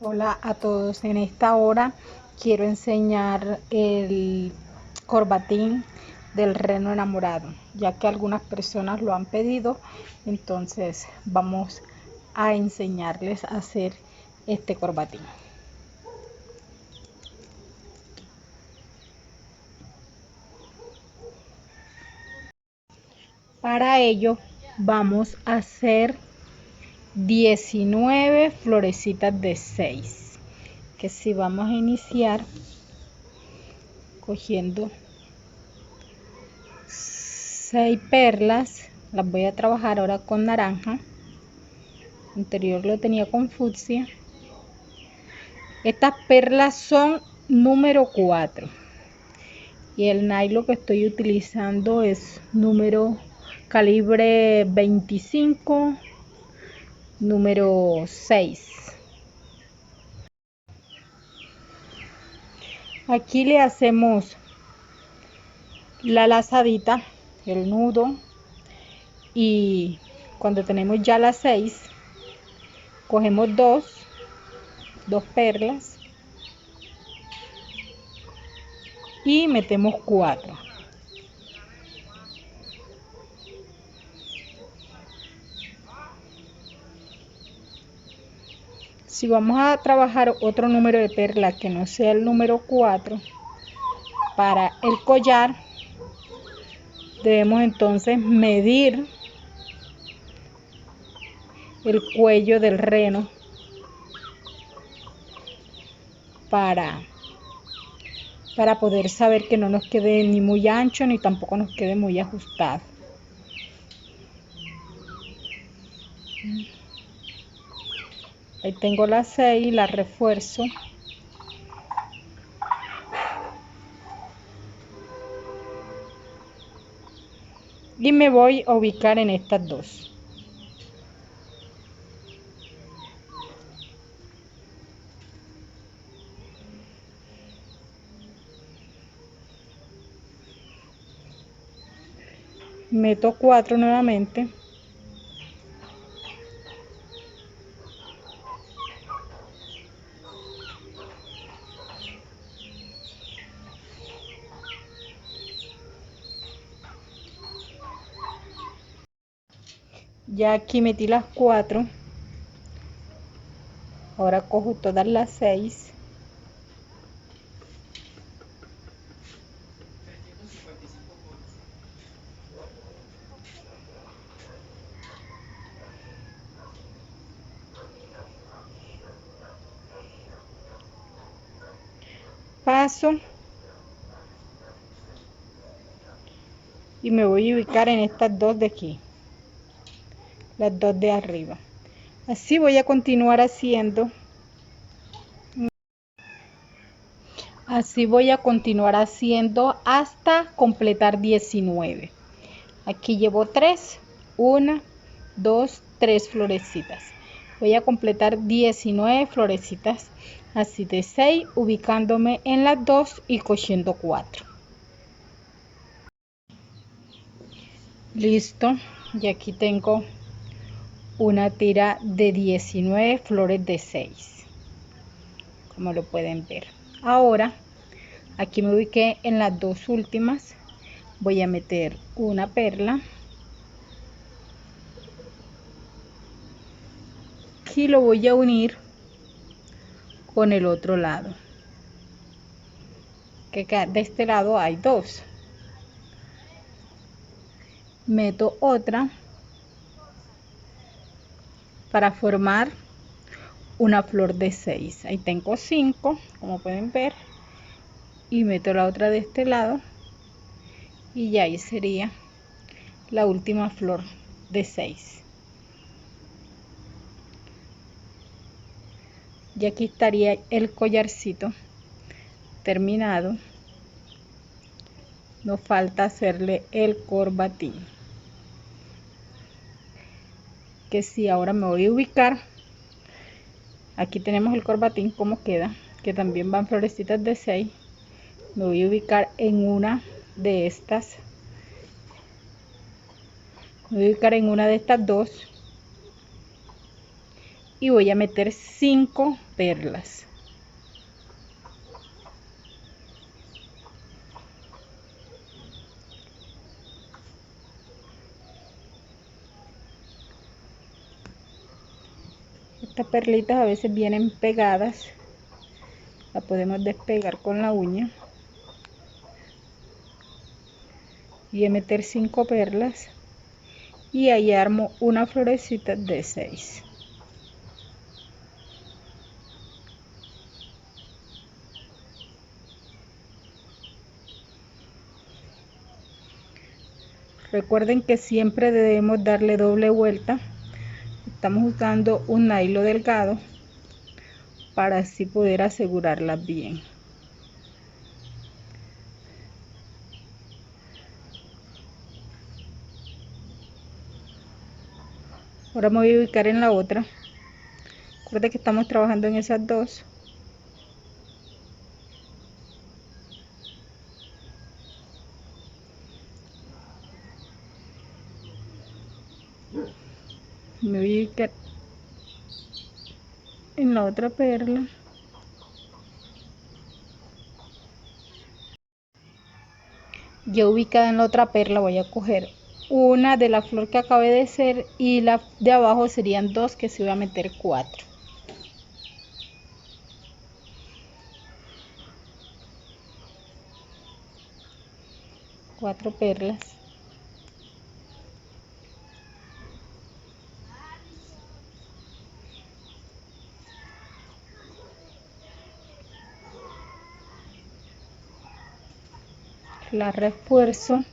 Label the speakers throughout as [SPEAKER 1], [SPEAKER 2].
[SPEAKER 1] Hola a todos, en esta hora quiero enseñar el corbatín del reno enamorado, ya que algunas personas lo han pedido. Entonces vamos a enseñarles a hacer este corbatín. Para ello vamos a hacer 19 florecitas de 6, que si vamos a iniciar cogiendo 6 perlas, las voy a trabajar ahora con naranja. Anterior lo tenía con fucsia. Estas perlas son número 4 y el nylon que estoy utilizando es número calibre 25, número 6. Aquí le hacemos la lazadita, el nudo, y cuando tenemos ya las 6 cogemos dos perlas y metemos 4. Si vamos a trabajar otro número de perlas que no sea el número 4 para el collar, debemos entonces medir el cuello del reno para poder saber que no nos quede ni muy ancho ni tampoco nos quede muy ajustado. Ahí tengo las 6, las refuerzo. Y me voy a ubicar en estas dos. Meto 4 nuevamente. Ya aquí metí las 4. Ahora cojo todas las 6. Paso y me voy a ubicar en estas dos de aquí, las dos de arriba. Así voy a continuar haciendo. Así voy a continuar haciendo hasta completar 19. Aquí llevo 3, 1, 2, 3 florecitas. Voy a completar 19 florecitas así de 6, ubicándome en las 2 y cosiendo 4. Listo, y aquí tengo una tira de 19 flores de 6, como lo pueden ver. Ahora aquí me ubiqué en las dos últimas. Voy a meter una perla y lo voy a unir con el otro lado, que de este lado hay dos. Meto otra para formar una flor de 6. Ahí tengo 5, como pueden ver, y meto la otra de este lado y ya ahí sería la última flor de 6. Y aquí estaría el collarcito terminado. Nos falta hacerle el corbatín, que si ahora me voy a ubicar, aquí tenemos el corbatín como queda, que también van florecitas de 6. Me voy a ubicar en una de estas, me voy a ubicar en una de estas dos y voy a meter 5 perlas. Estas perlitas a veces vienen pegadas, la podemos despegar con la uña. Y a meter 5 perlas y ahí armo una florecita de 6. Recuerden que siempre debemos darle doble vuelta. Estamos usando un nylon delgado para así poder asegurarlas bien. Ahora me voy a ubicar en la otra. Recuerden que estamos trabajando en esas dos. Me voy a ubicar en la otra perla. Ya ubicada en la otra perla voy a coger una de la flor que acabé de hacer y la de abajo serían dos, que se voy a meter 4. Cuatro perlas. La refuerzo.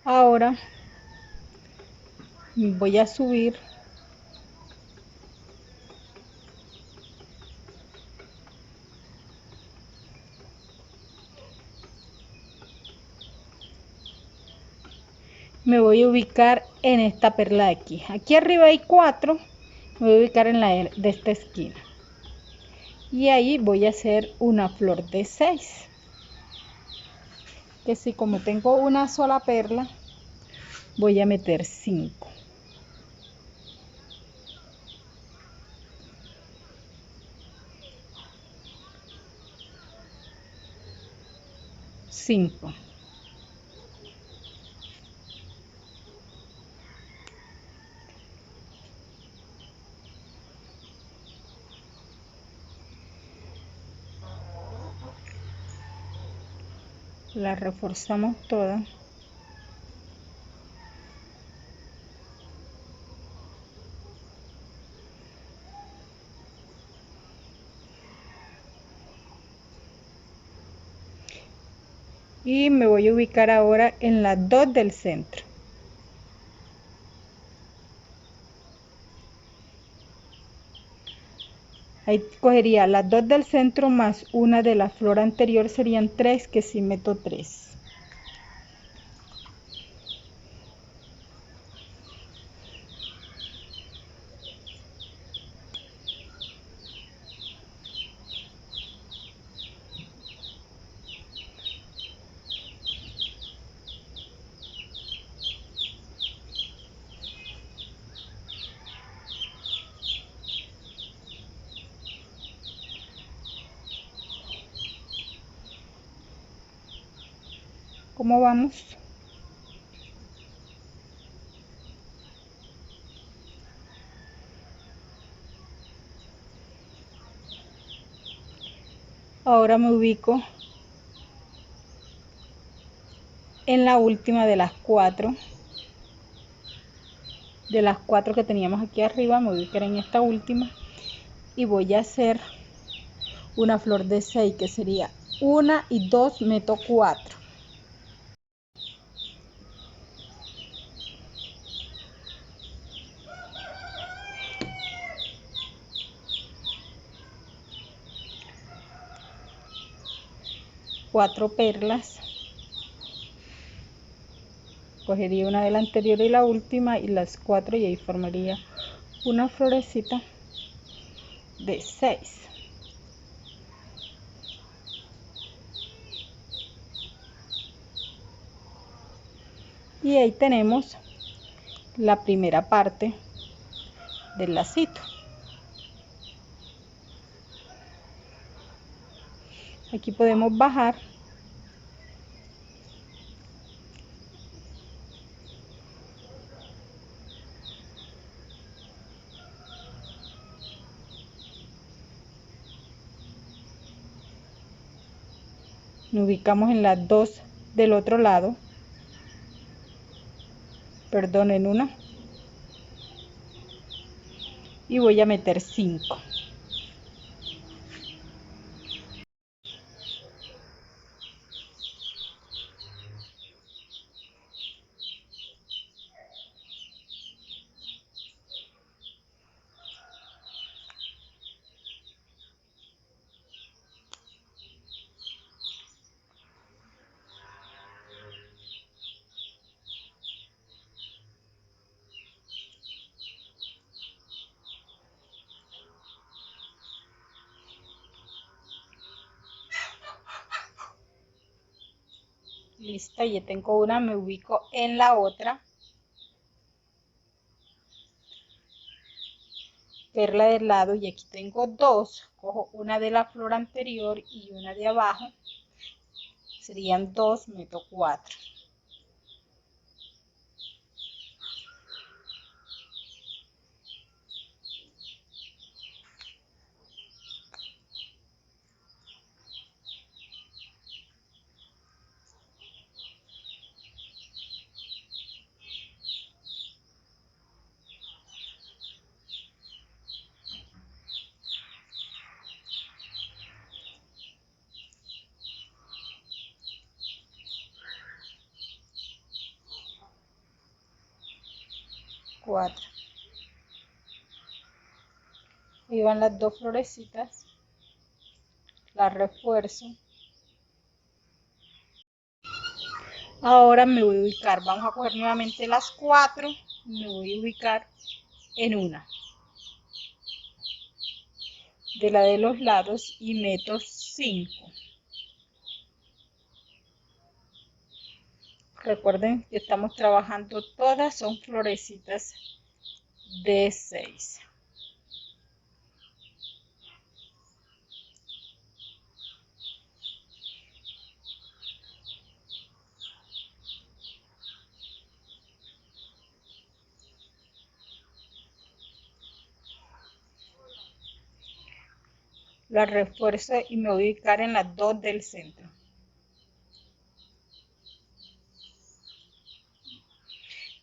[SPEAKER 1] Ahora voy a subir me voy a ubicar en esta perla de aquí. Aquí arriba hay 4, me voy a ubicar en la de esta esquina y ahí voy a hacer una flor de 6, que si como tengo una sola perla voy a meter 5. 5. La reforzamos toda. Y me voy a ubicar ahora en las 2 del centro. Ahí cogería las 2 del centro más una de la flor anterior, serían 3, que si meto 3. ¿Cómo vamos? Ahora me ubico en la última de las 4. De las 4 que teníamos aquí arriba, me voy a ubicar en esta última y voy a hacer una flor de 6, que sería 1 y 2, meto 4. 4 perlas. Cogería una de la anterior y la última y las 4 y ahí formaría una florecita de 6. Y ahí tenemos la primera parte del lacito. Aquí podemos bajar nos ubicamos en las 2 del otro lado, perdón, en una, y voy a meter 5. Listo, ya tengo una, me ubico en la otra. Perla del lado y aquí tengo 2. Cojo una de la flor anterior y una de abajo. Serían 2, meto 4. Ahí van las 2 florecitas, las refuerzo. Ahora me voy a ubicar, vamos a coger nuevamente las 4, me voy a ubicar en una de la de los lados y meto 5. Recuerden que estamos trabajando, todas son florecitas de 6. La refuerzo y me voy a ubicar en las 2 del centro.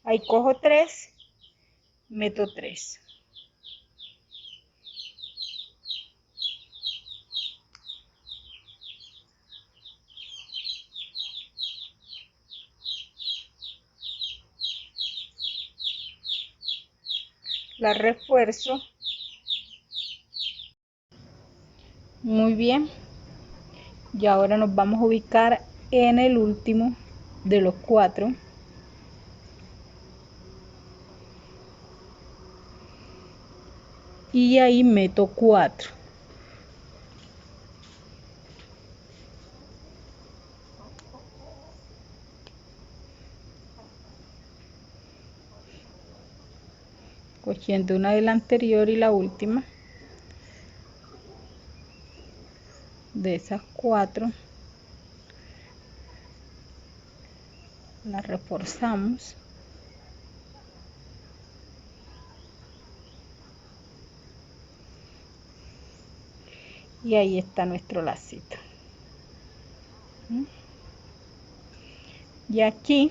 [SPEAKER 1] Ahí cojo 3, meto 3. La refuerzo. Muy bien. Y ahora nos vamos a ubicar en el último de los 4. Y ahí meto 4. Cogiendo una de la anterior y la última de esas 4, la reforzamos y ahí está nuestro lacito. Y aquí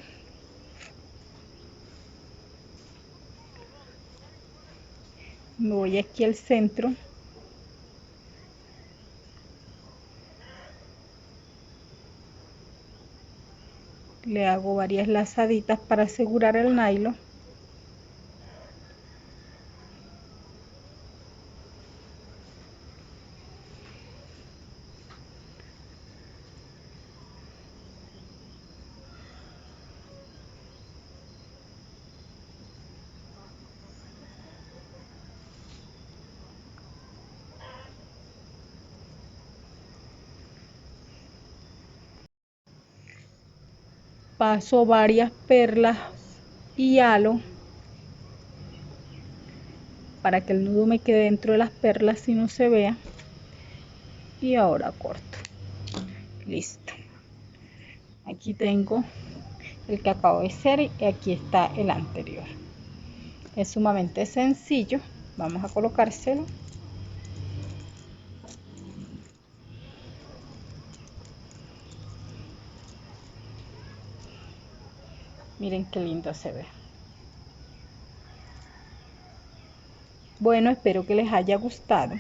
[SPEAKER 1] me voy aquí al centro, le hago varias lazaditas para asegurar el nylon. paso varias perlas y halo para que el nudo me quede dentro de las perlas y no se vea. Y ahora corto. Listo. Aquí tengo el que acabo de hacer y aquí está el anterior. Es sumamente sencillo. Vamos a colocárselo. Miren qué lindo se ve. Bueno, espero que les haya gustado.